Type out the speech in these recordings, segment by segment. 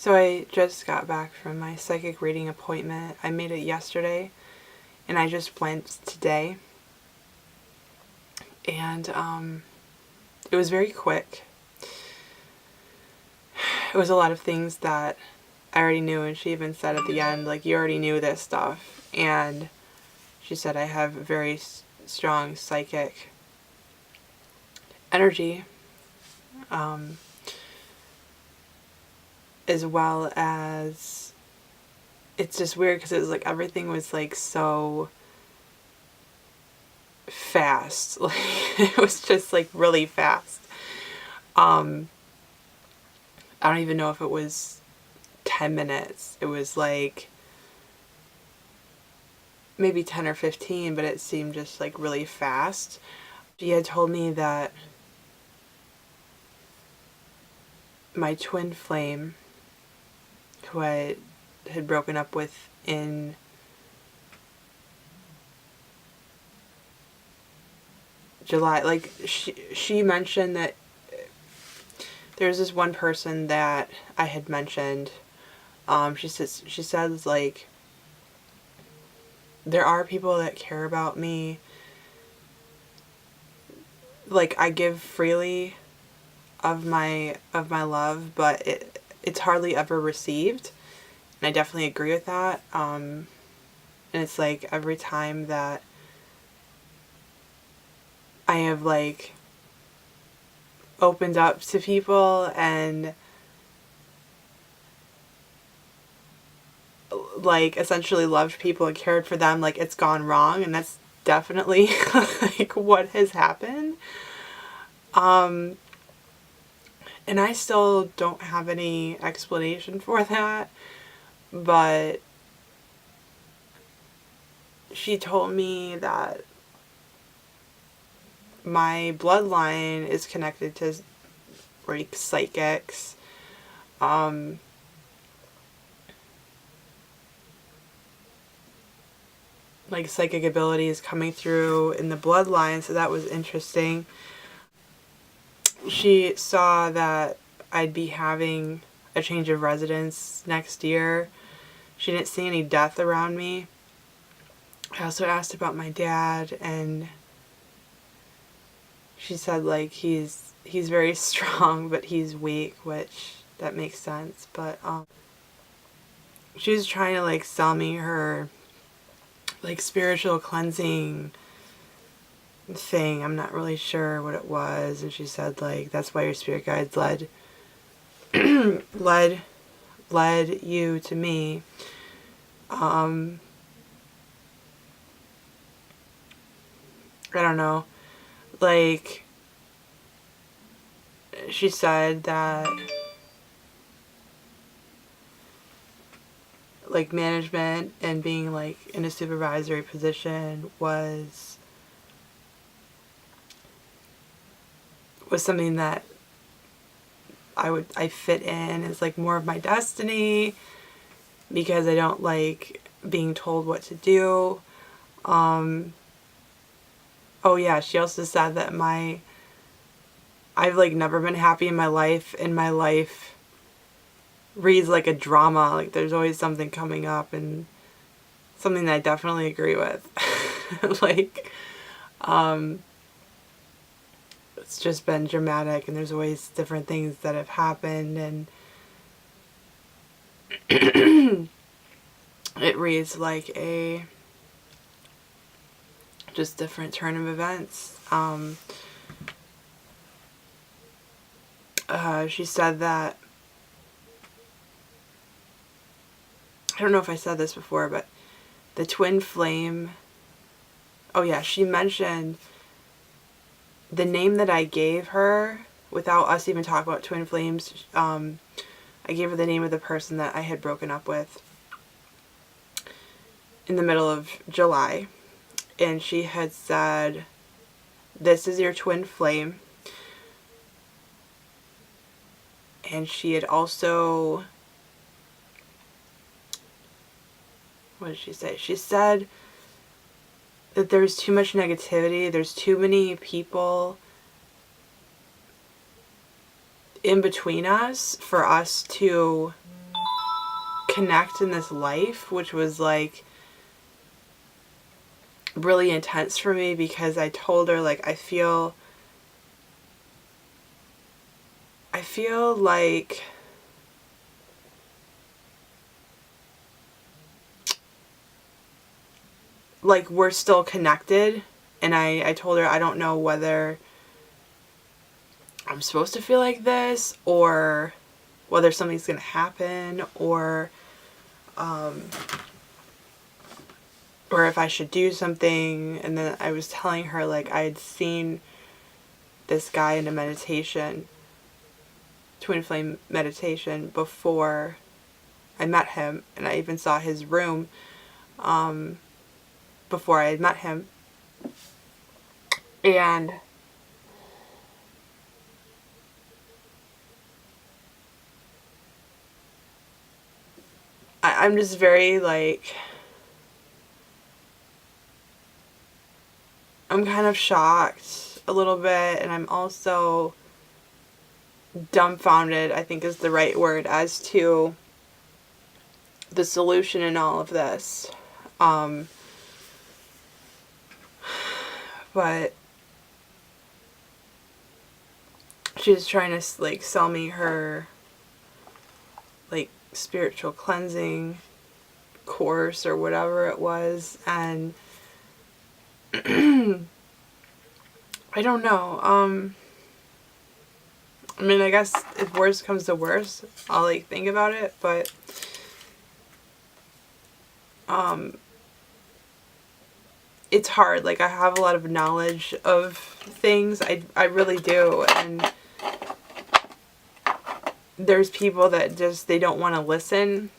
So I just got back from my psychic reading appointment. I made it yesterday, and I just went today. And it was very quick. It was a lot of things that I already knew, and she even said at the end, like, you already knew this stuff. And she said I have very strong psychic energy, as well as, it's just weird because it was like everything was like so fast. Like, it was just like really fast. I don't even know if it was 10 minutes. It was like maybe 10 or 15, but it seemed just like really fast. She had told me that my twin flame, who I had broken up with in July, like, she mentioned that there's this one person that I had mentioned. She says like, there are people that care about me. Like, I give freely of my love, but it's hardly ever received. And I definitely agree with that. And it's like every time that I have like opened up to people and like essentially loved people and cared for them, like, it's gone wrong, and that's definitely like what has happened. And I still don't have any explanation for that, but she told me that my bloodline is connected to like psychics. Like psychic abilities coming through in the bloodline, so that was interesting. She saw that I'd be having a change of residence next year. She didn't see any death around me. I also asked about my dad, and she said like he's very strong, but he's weak, which that makes sense. But she was trying to like sell me her like spiritual cleansing thing. I'm not really sure what it was, and she said like, that's why your spirit guides led you to me. I don't know, like, she said that like management and being like in a supervisory position was something that I fit in. It's like more of my destiny because I don't like being told what to do. Oh yeah, she also said that I've like never been happy in my life, and my life reads like a drama. Like, there's always something coming up, and something that I definitely agree with. Like, it's just been dramatic, and there's always different things that have happened, and it reads like a just different turn of events. She said that, I don't know if I said this before, but the twin flame, oh yeah, she mentioned the name that I gave her without us even talking about twin flames. I gave her the name of the person that I had broken up with in the middle of July, and she had said, this is your twin flame. And she had also, what did she say? She said that there's too much negativity, there's too many people in between us for us to connect in this life, which was like really intense for me, because I told her, like, I feel like we're still connected. And I told her I don't know whether I'm supposed to feel like this, or whether something's gonna happen, or if I should do something. And then I was telling her, like, I had seen this guy in a meditation, twin flame meditation, before I met him, and I even saw his room before I had met him. And I'm just very, like, I'm kind of shocked a little bit, and I'm also dumbfounded, I think is the right word, as to the solution in all of this. But she was trying to, like, sell me her, like, spiritual cleansing course or whatever it was, and I don't know. I mean, I guess if worst comes to worst, I'll, like, think about it, but it's hard. Like, I have a lot of knowledge of things. I really do. And there's people that just, they don't want to listen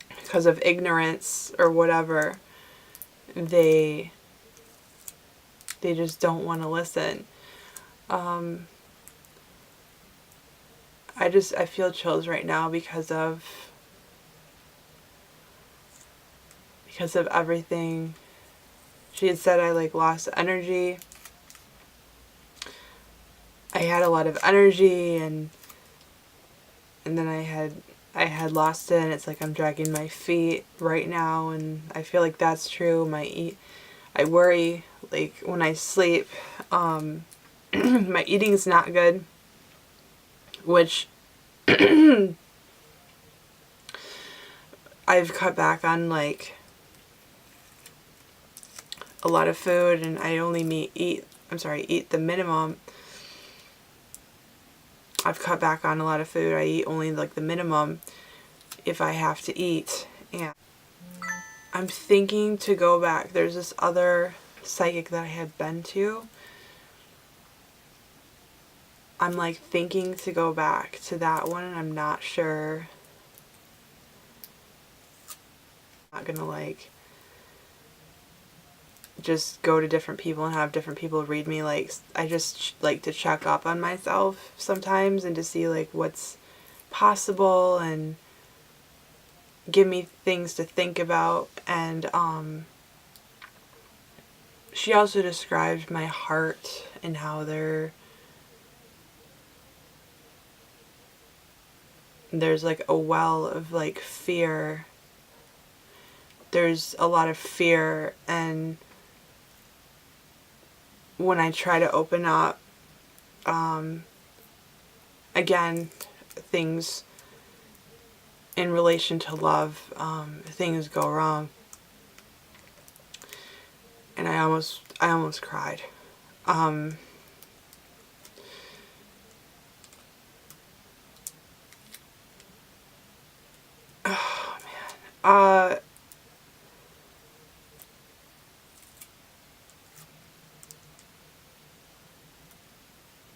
because of ignorance or whatever. They just don't want to listen. I feel chills right now because of everything. She had said I, like, lost energy. I had a lot of energy, and then I had lost it, and it's like I'm dragging my feet right now, and I feel like that's true. I worry, like, when I sleep, my eating's not good, which I've cut back on, like, a lot of food, and I only eat the minimum. I've cut back on a lot of food. I eat only, like, the minimum if I have to eat. And I'm thinking to go back. There's this other psychic that I had been to. I'm, like, thinking to go back to that one, and I'm not sure. I'm not gonna, like, just go to different people and have different people read me. Like, I just like to check up on myself sometimes, and to see, like, what's possible, and give me things to think about. And she also described my heart and how there's, like, a well of, like, fear. There's a lot of fear, and when I try to open up, again, things in relation to love, things go wrong, and I almost cried. Oh man.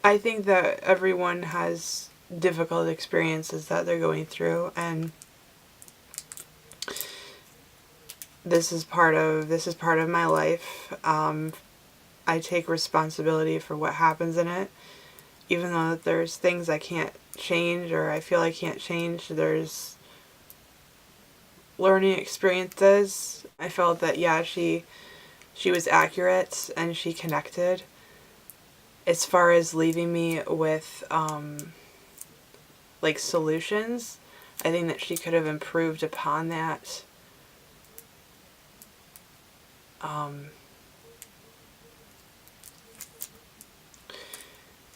I think that everyone has difficult experiences that they're going through, and this is part of my life. I take responsibility for what happens in it, even though there's things I can't change, or I feel I can't change. There's learning experiences. I felt that, yeah, she was accurate, and she connected. As far as leaving me with, like, solutions, I think that she could have improved upon that.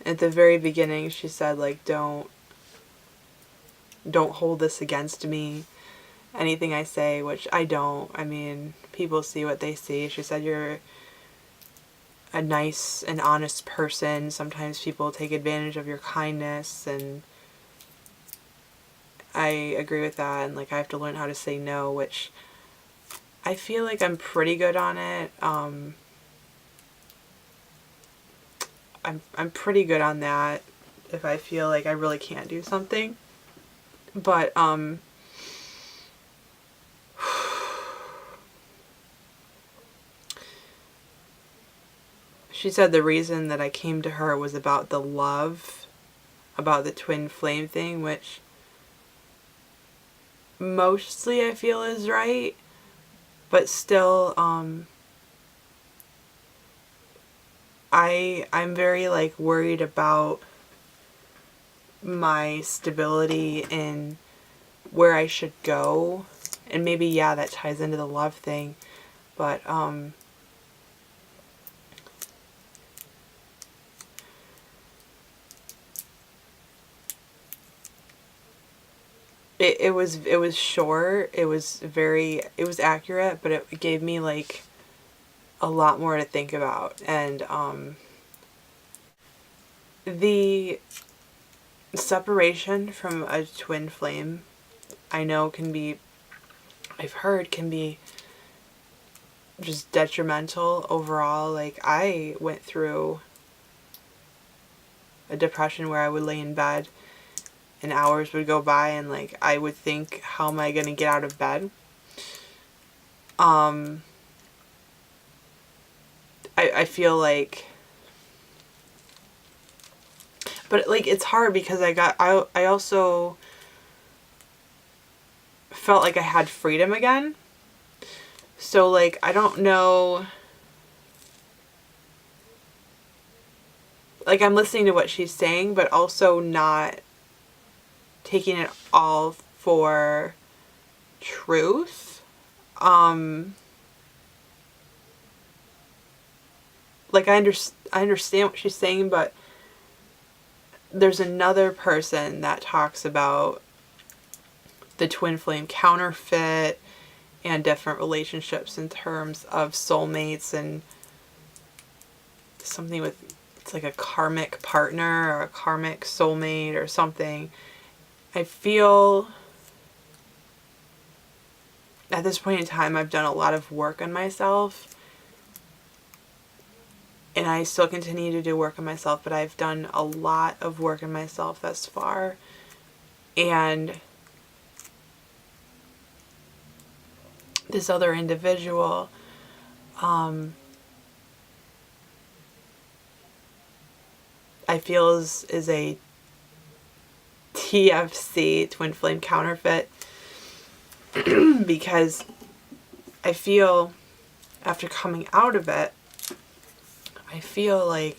At the very beginning, she said, like, don't hold this against me. Anything I say, which I don't. I mean, people see what they see. She said, you're a nice and honest person. Sometimes people take advantage of your kindness, and I agree with that. And, like, I have to learn how to say no, which I feel like I'm pretty good on it. I'm pretty good on that if I feel like I really can't do something. But, she said the reason that I came to her was about the love, about the twin flame thing, which mostly I feel is right, but still, I'm very, like, worried about my stability in where I should go. And maybe, yeah, that ties into the love thing, but, it was short, it was accurate, but it gave me, like, a lot more to think about. And the separation from a twin flame, I know I've heard can be just detrimental overall. Like, I went through a depression where I would lay in bed and hours would go by, and, like, I would think, how am I going to get out of bed? I feel like, but, like, it's hard because I also felt like I had freedom again. So, like, I don't know, like, I'm listening to what she's saying, but also not taking it all for truth. Like, I understand what she's saying, but there's another person that talks about the twin flame counterfeit and different relationships in terms of soulmates and something with, it's like a karmic partner or a karmic soulmate or something. I feel at this point in time I've done a lot of work on myself, and I still continue to do work on myself, but I've done a lot of work on myself thus far. And this other individual, I feel is a TFC, twin flame counterfeit, because I feel after coming out of it, I feel like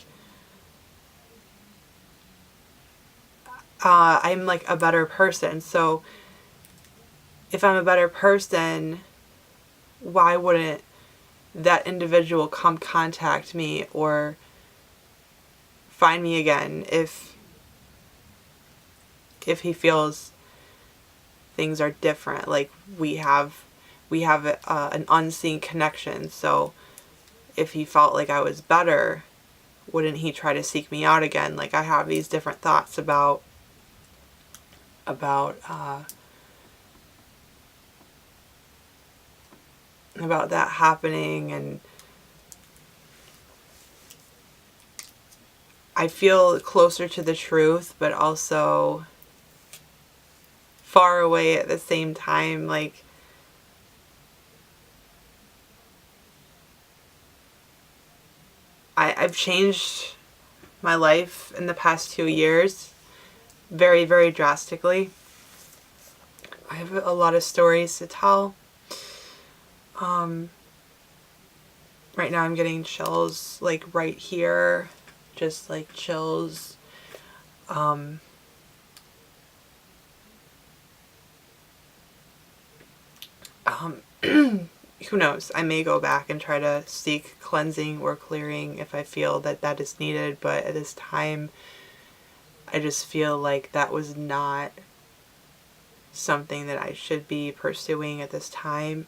I'm, like, a better person. So if I'm a better person, why wouldn't that individual come contact me or find me again if he feels things are different? Like, we have an unseen connection. So if he felt like I was better, wouldn't he try to seek me out again? Like, I have these different thoughts about that happening, and I feel closer to the truth, but also far away at the same time. Like, I've changed my life in the past 2 years very, very drastically. I have a lot of stories to tell. Right now I'm getting chills, like, right here, just, like, chills. who knows, I may go back and try to seek cleansing or clearing if I feel that that is needed, but at this time I just feel like that was not something that I should be pursuing at this time.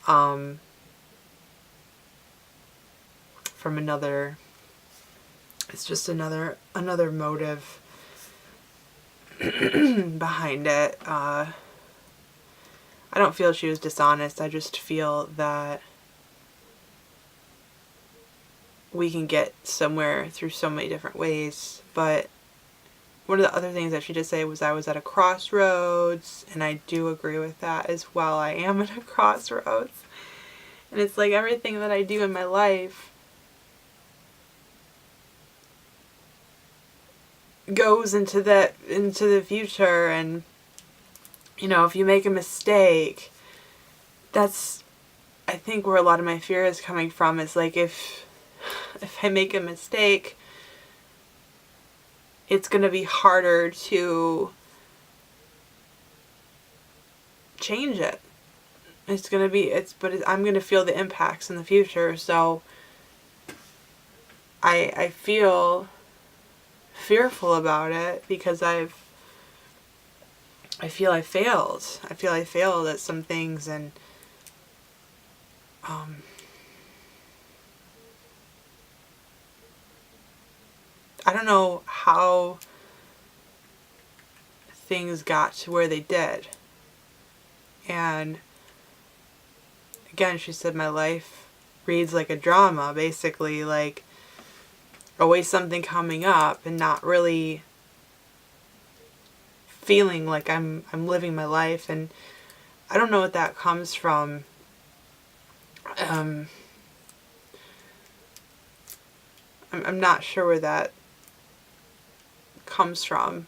From another, it's just another motive behind it. I don't feel she was dishonest. I just feel that we can get somewhere through so many different ways. But one of the other things that she did say was I was at a crossroads, and I do agree with that as well. I am at a crossroads. And it's like everything that I do in my life goes into the future, and you know, if you make a mistake, that's, I think, where a lot of my fear is coming from. Is like if I make a mistake, it's going to be harder to change it. It's going to be, I'm going to feel the impacts in the future. So I feel fearful about it because I feel I failed. I feel I failed at some things, and I don't know how things got to where they did. And again, she said my life reads like a drama, basically, like always something coming up and not really feeling like I'm living my life. And I don't know what that comes from. I'm not sure where that comes from.